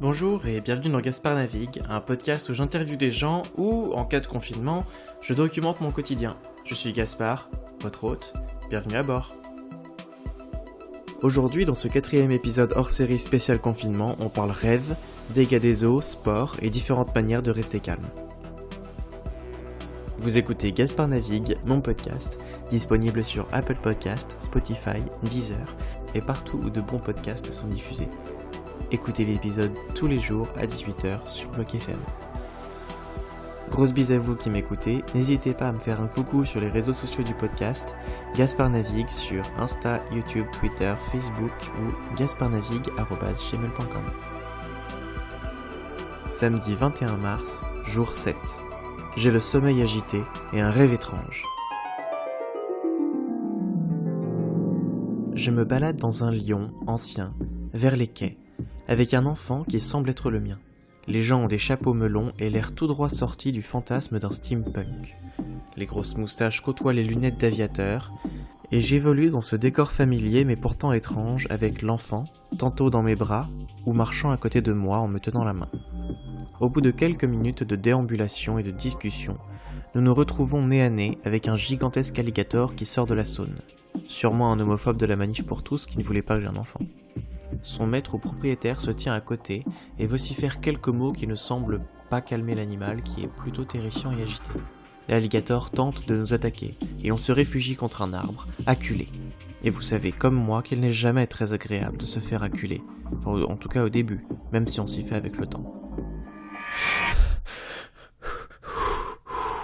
Bonjour et bienvenue dans Gaspard Navigue, un podcast où j'interviewe des gens ou, en cas de confinement, je documente mon quotidien. Je suis Gaspard, votre hôte, bienvenue à bord. Aujourd'hui, dans ce 4e épisode hors série spécial confinement, on parle rêve, dégâts des eaux, sport et différentes manières de rester calme. Vous écoutez Gaspard Navigue, mon podcast, disponible sur Apple Podcasts, Spotify, Deezer et partout où de bons podcasts sont diffusés. Écoutez l'épisode tous les jours à 18h sur Bloc FM. Grosse bise à vous qui m'écoutez, n'hésitez pas à me faire un coucou sur les réseaux sociaux du podcast, Gaspard Navigue sur Insta, YouTube, Twitter, Facebook ou gaspardnavigue@gmail.com. Samedi 21 mars, jour 7. J'ai le sommeil agité et un rêve étrange. Je me balade dans un lion ancien, vers les quais, avec un enfant qui semble être le mien. Les gens ont des chapeaux melons et l'air tout droit sorti du fantasme d'un steampunk. Les grosses moustaches côtoient les lunettes d'aviateur, et j'évolue dans ce décor familier mais pourtant étrange avec l'enfant, tantôt dans mes bras, ou marchant à côté de moi en me tenant la main. Au bout de quelques minutes de déambulation et de discussion, nous nous retrouvons nez à nez avec un gigantesque alligator qui sort de la Saône. Sûrement un homophobe de la Manif pour tous qui ne voulait pas que j'ai un enfant. Son maître ou propriétaire se tient à côté et vocifère quelques mots qui ne semblent pas calmer l'animal qui est plutôt terrifiant et agité. L'alligator tente de nous attaquer et on se réfugie contre un arbre, acculé. Et vous savez comme moi qu'il n'est jamais très agréable de se faire acculer, enfin, en tout cas au début, même si on s'y fait avec le temps.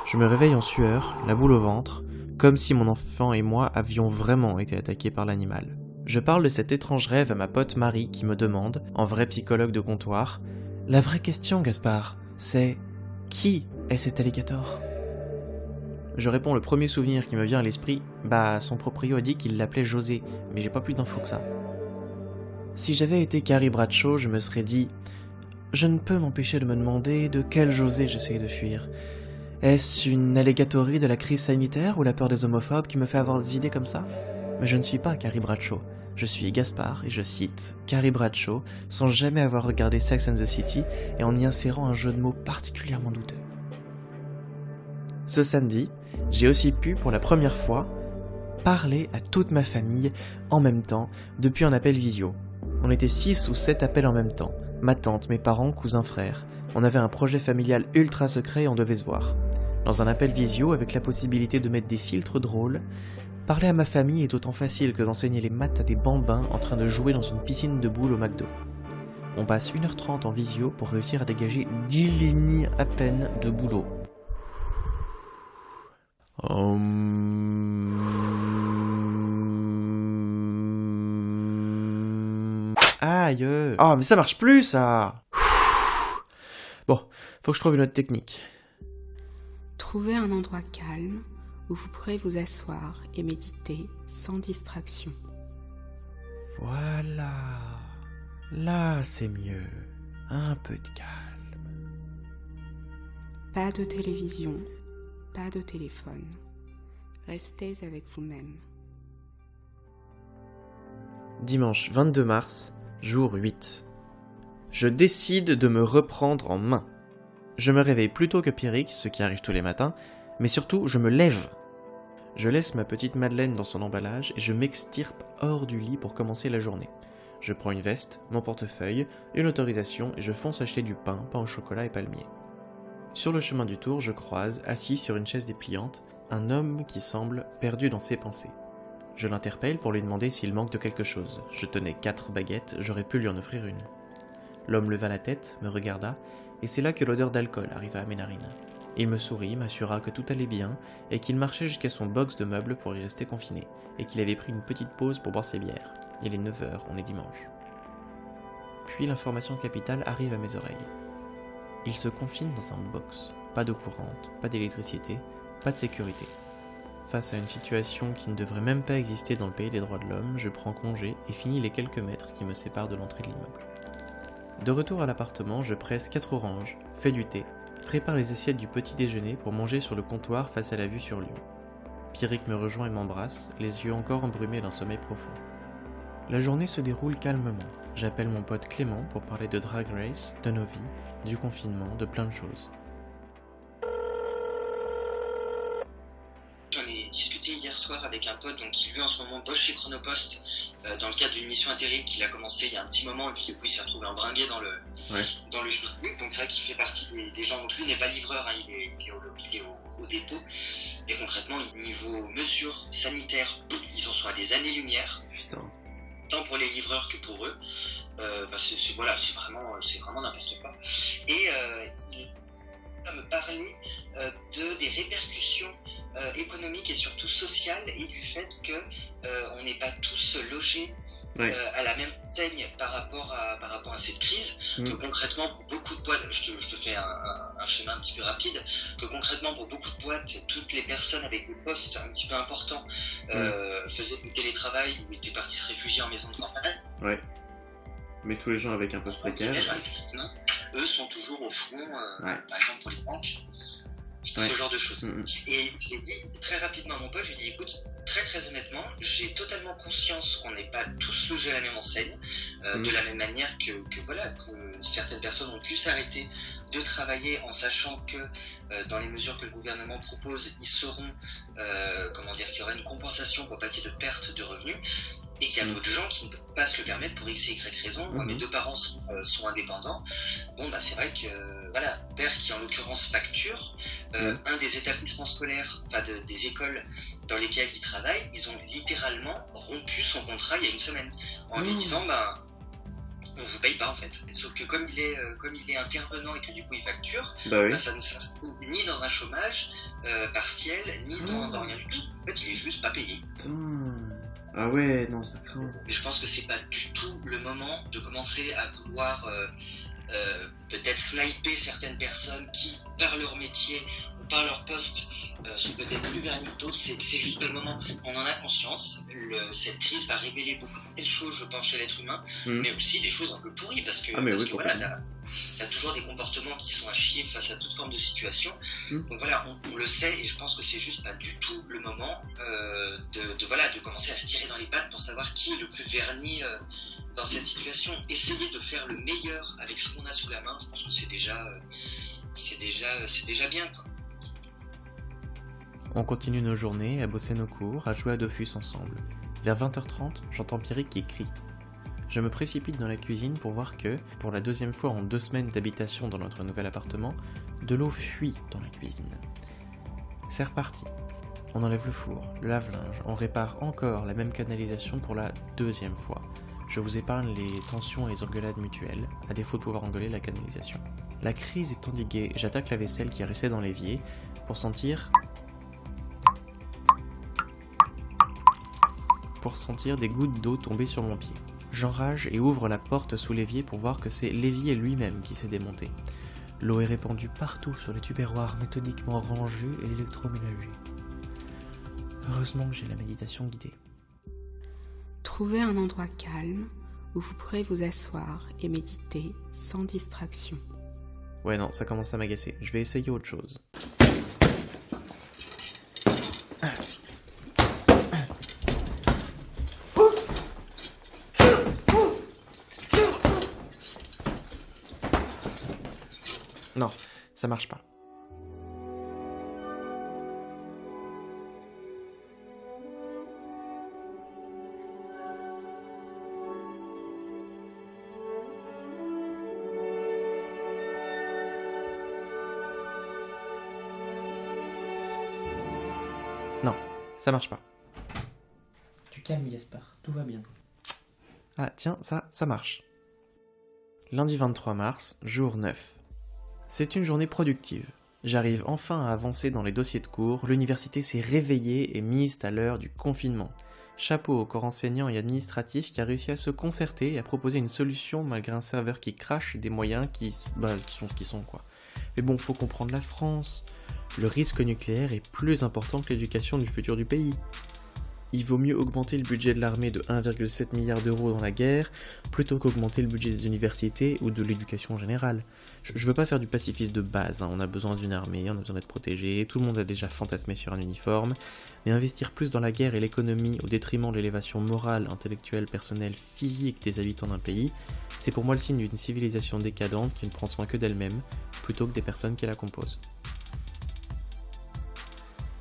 Je me réveille en sueur, la boule au ventre, comme si mon enfant et moi avions vraiment été attaqués par l'animal. Je parle de cet étrange rêve à ma pote Marie qui me demande, en vrai psychologue de comptoir, « La vraie question, Gaspard, c'est « Qui est cet alligator ?» Je réponds le premier souvenir qui me vient à l'esprit, son proprio a dit qu'il l'appelait José, mais j'ai pas plus d'infos que ça. Si j'avais été Carrie Bradshaw, je me serais dit « Je ne peux m'empêcher de me demander de quel José j'essaye de fuir. Est-ce une allégatorie de la crise sanitaire ou la peur des homophobes qui me fait avoir des idées comme ça ? Mais je ne suis pas Carrie Bradshaw. Je suis Gaspard et je cite Carrie Bradshaw sans jamais avoir regardé Sex and the City et en y insérant un jeu de mots particulièrement douteux. Ce samedi, j'ai aussi pu pour la première fois parler à toute ma famille en même temps depuis un appel visio. On était 6 ou 7 appels en même temps. Ma tante, mes parents, cousins, frères. On avait un projet familial ultra secret et on devait se voir. Dans un appel visio avec la possibilité de mettre des filtres drôles, parler à ma famille est autant facile que d'enseigner les maths à des bambins en train de jouer dans une piscine de boules au McDo. On passe 1h30 en visio pour réussir à dégager 10 lignes à peine de boulot. Aïe. Ah, mais ça marche plus, ça. Bon, faut que je trouve une autre technique. Trouvez un endroit calme où vous pourrez vous asseoir et méditer sans distraction. Voilà. Là, c'est mieux. Un peu de calme. Pas de télévision, pas de téléphone. Restez avec vous-même. Dimanche 22 mars, jour 8. Je décide de me reprendre en main. Je me réveille plus tôt que Pierrick, ce qui arrive tous les matins, mais surtout, je me lève. Je laisse ma petite Madeleine dans son emballage et je m'extirpe hors du lit pour commencer la journée. Je prends une veste, mon portefeuille, une autorisation et je fonce acheter du pain au chocolat et palmier. Sur le chemin du tour, je croise, assis sur une chaise dépliante, un homme qui semble perdu dans ses pensées. Je l'interpelle pour lui demander s'il manque de quelque chose. Je tenais 4 baguettes, j'aurais pu lui en offrir une. L'homme leva la tête, me regarda, et c'est là que l'odeur d'alcool arriva à mes narines. Il me sourit, m'assura que tout allait bien, et qu'il marchait jusqu'à son box de meubles pour y rester confiné, et qu'il avait pris une petite pause pour boire ses bières. Il est 9h, on est dimanche. Puis l'information capitale arrive à mes oreilles. Il se confine dans un box. Pas d'eau courante, pas d'électricité, pas de sécurité. Face à une situation qui ne devrait même pas exister dans le pays des droits de l'homme, je prends congé et finis les quelques mètres qui me séparent de l'entrée de l'immeuble. De retour à l'appartement, je presse 4 oranges, fais du thé, prépare les assiettes du petit déjeuner pour manger sur le comptoir face à la vue sur Lyon. Pierrick me rejoint et m'embrasse, les yeux encore embrumés d'un sommeil profond. La journée se déroule calmement. J'appelle mon pote Clément pour parler de Drag Race, de nos vies, du confinement, de plein de choses. J'en ai discuté hier soir avec un pote qui lui en ce moment bosse chez Chronopost dans le cadre d'une mission intérim qu'il a commencé il y a un petit moment et puis du coup il s'est retrouvé embringué dans le schmilblick. Donc c'est vrai qu'il fait partie des gens. Donc lui n'est pas livreur, il est au dépôt. Et concrètement, niveau mesures sanitaires, ils en sont à des années-lumière. Putain. Tant pour les livreurs que pour eux. C'est vraiment n'importe quoi. Et il va me parler des répercussions économiques et surtout sociales et du fait qu'on n'est pas tous logés à la même enseigne par rapport à cette crise. Que concrètement pour beaucoup de boîtes, je te fais un schéma un petit peu rapide, que concrètement pour beaucoup de boîtes, toutes les personnes avec des postes un petit peu importants faisaient du télétravail ou étaient partis se réfugier en maison de campagne. Ouais. Mais tous les gens avec un poste précaire, eux sont toujours au front, par exemple pour les banques, ce genre de choses. Et j'ai dit très rapidement à mon pote, je lui ai dit écoute, très honnêtement, j'ai totalement conscience qu'on n'est pas tous logés à la même enseigne, de la même manière que certaines personnes ont pu s'arrêter de travailler en sachant que dans les mesures que le gouvernement propose, ils seront, qu'il y aura une compensation pour pâtir de perte de revenus. Et qu'il y a d'autres gens qui ne peuvent pas se le permettre pour x et y raison. Moi, mes deux parents sont indépendants. C'est vrai que, père qui en l'occurrence facture, un des établissements scolaires, des écoles dans lesquelles il travaille, ils ont littéralement rompu son contrat il y a une semaine, en lui disant, on vous paye pas en fait. Sauf que comme il est intervenant et que du coup il facture, ça ne s'inscrit ni dans un chômage partiel, ni dans rien du tout. En fait, il est juste pas payé. Ah ouais, non, ça craint. Mais je pense que c'est pas du tout le moment de commencer à vouloir peut-être sniper certaines personnes qui, par leur métier ou par leur poste, sont peut-être plus vernictos. C'est juste le moment. On en a conscience. Cette crise va révéler beaucoup de choses, je pense, chez l'être humain, mais aussi des choses un peu pourries parce que t'as toujours des comportements qui sont à chier face à toute forme de situation. Donc on le sait et je pense que c'est juste pas du tout le moment de commencer à se tirer dans les pattes pour savoir qui est le plus verni dans cette situation. Essayer de faire le meilleur avec ce qu'on a sous la main, je pense que c'est déjà bien, quoi. On continue nos journées, à bosser nos cours, à jouer à Dofus ensemble. Vers 20h30, j'entends Pierrick qui crie. Je me précipite dans la cuisine pour voir que, pour la deuxième fois en 2 semaines d'habitation dans notre nouvel appartement, de l'eau fuit dans la cuisine. C'est reparti. On enlève le four, le lave-linge, on répare encore la même canalisation pour la 2e fois. Je vous épargne les tensions et les engueulades mutuelles, à défaut de pouvoir engueuler la canalisation. La crise est endiguée, j'attaque la vaisselle qui est restée dans l'évier pour sentir des gouttes d'eau tomber sur mon pied. J'enrage et ouvre la porte sous l'évier pour voir que c'est l'évier lui-même qui s'est démonté. L'eau est répandue partout sur les tupperwares méthodiquement rangés et l'électroménager. Heureusement que j'ai la méditation guidée. Trouvez un endroit calme où vous pourrez vous asseoir et méditer sans distraction. Ouais non, ça commence à m'agacer. Je vais essayer autre chose. Non, ça marche pas. Non, ça marche pas. Du calme, Gaspard, tout va bien. Ah tiens, ça marche. Lundi 23 mars, jour 9. C'est une journée productive. J'arrive enfin à avancer dans les dossiers de cours, l'université s'est réveillée et mise à l'heure du confinement. Chapeau au corps enseignant et administratif qui a réussi à se concerter et à proposer une solution malgré un serveur qui crache et des moyens qui sont ce qu'ils sont quoi. Mais bon, faut comprendre la France. Le risque nucléaire est plus important que l'éducation du futur du pays. Il vaut mieux augmenter le budget de l'armée de 1,7 milliard d'euros dans la guerre, plutôt qu'augmenter le budget des universités ou de l'éducation en général. Je veux pas faire du pacifisme de base, on a besoin d'une armée, on a besoin d'être protégé, tout le monde a déjà fantasmé sur un uniforme, mais investir plus dans la guerre et l'économie au détriment de l'élévation morale, intellectuelle, personnelle, physique des habitants d'un pays, c'est pour moi le signe d'une civilisation décadente qui ne prend soin que d'elle-même, plutôt que des personnes qui la composent.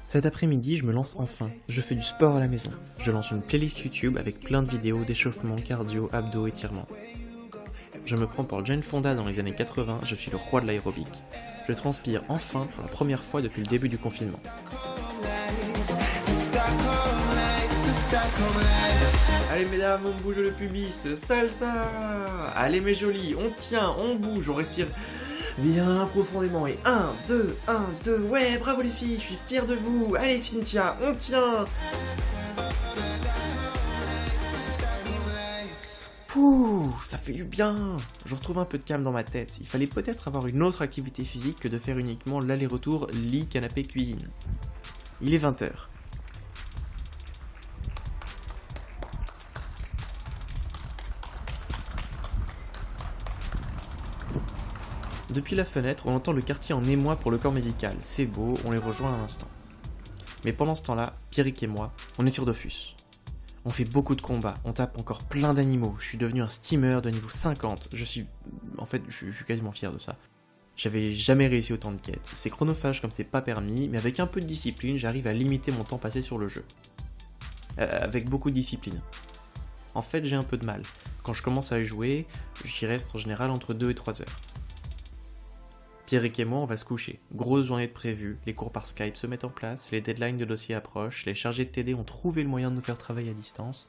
Cet après-midi, je me lance enfin. Je fais du sport à la maison. Je lance une playlist YouTube avec plein de vidéos d'échauffement, cardio, abdos, étirements. Je me prends pour Jane Fonda dans les années 80, je suis le roi de l'aérobic. Je transpire enfin pour la première fois depuis le début du confinement. Allez mesdames, on bouge le pubis, salsa. Allez mes jolis, on tient, on bouge, on respire bien profondément. Et 1, 2, 1, 2, ouais, bravo les filles, je suis fier de vous. Allez Cynthia, on tient. Pouh, ça fait du bien. Je retrouve un peu de calme dans ma tête. Il fallait peut-être avoir une autre activité physique que de faire uniquement l'aller-retour lit, canapé, cuisine. Il est 20h. Depuis la fenêtre, on entend le quartier en émoi pour le corps médical. C'est beau, on les rejoint à l'instant. Mais pendant ce temps-là, Pierrick et moi, on est sur Dofus. On fait beaucoup de combats, on tape encore plein d'animaux. Je suis devenu un steamer de niveau 50. Je suis quasiment fier de ça. J'avais jamais réussi autant de quêtes. C'est chronophage comme c'est pas permis, mais avec un peu de discipline, j'arrive à limiter mon temps passé sur le jeu. Avec beaucoup de discipline. En fait, j'ai un peu de mal. Quand je commence à y jouer, j'y reste en général entre 2 et 3 heures. Pierrick et moi, on va se coucher. Grosse journée de prévue, les cours par Skype se mettent en place, les deadlines de dossiers approchent, les chargés de TD ont trouvé le moyen de nous faire travailler à distance.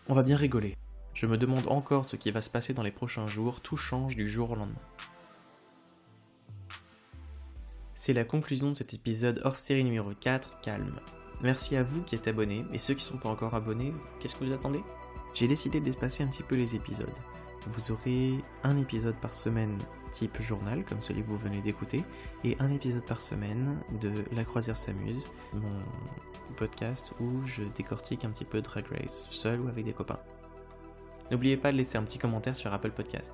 On va bien rigoler. Je me demande encore ce qui va se passer dans les prochains jours, tout change du jour au lendemain. C'est la conclusion de cet épisode hors série numéro 4, Calme. Merci à vous qui êtes abonnés, et ceux qui sont pas encore abonnés, qu'est-ce que vous attendez ? J'ai décidé d'espacer un petit peu les épisodes. Vous aurez un épisode par semaine type journal, comme celui que vous venez d'écouter, et un épisode par semaine de La Croisière s'amuse, mon podcast où je décortique un petit peu Drag Race, seul ou avec des copains. N'oubliez pas de laisser un petit commentaire sur Apple Podcast.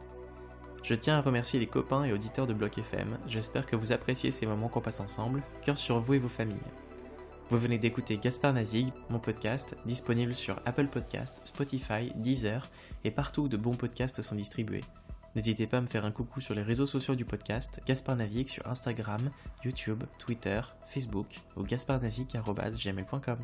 Je tiens à remercier les copains et auditeurs de Bloc FM, j'espère que vous appréciez ces moments qu'on passe ensemble, cœur sur vous et vos familles. Vous venez d'écouter Gaspard Navigue, mon podcast, disponible sur Apple Podcast, Spotify, Deezer et partout où de bons podcasts sont distribués. N'hésitez pas à me faire un coucou sur les réseaux sociaux du podcast, Gaspard Navigue sur Instagram, YouTube, Twitter, Facebook ou gasparnavigue@gmail.com.